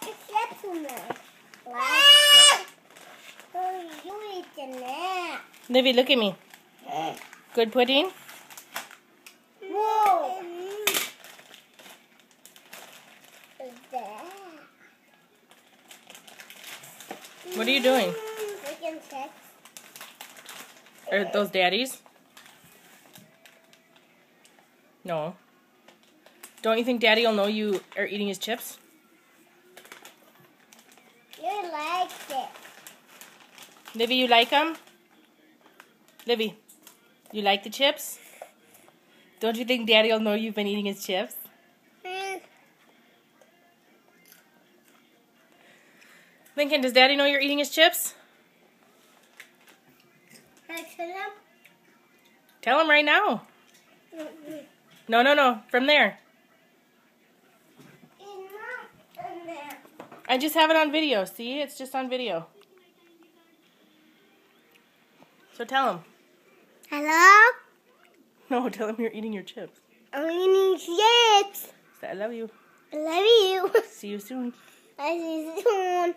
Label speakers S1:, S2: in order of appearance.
S1: chips in there. Oh, you eating that.
S2: Livy, look at me. Good pudding?
S1: Whoa. What's that?
S2: What are you doing?
S1: Making chips.
S2: Are those Daddy's? No. Don't you think Daddy will know you are eating his chips?
S1: You like it.
S2: Livy, you like them? Livy, you like the chips? Don't you think Daddy will know you've been eating his chips? Lincoln, does Daddy know you're eating his chips?
S1: Can I tell him?
S2: Tell him right now. No. From there.
S1: It's not in there.
S2: I just have it on video. See? It's just on video. So tell him.
S1: Hello?
S2: No, tell him you're eating your chips.
S1: I'm eating chips.
S2: Say, I love you.
S1: I love you.
S2: See you soon.
S1: I see you soon.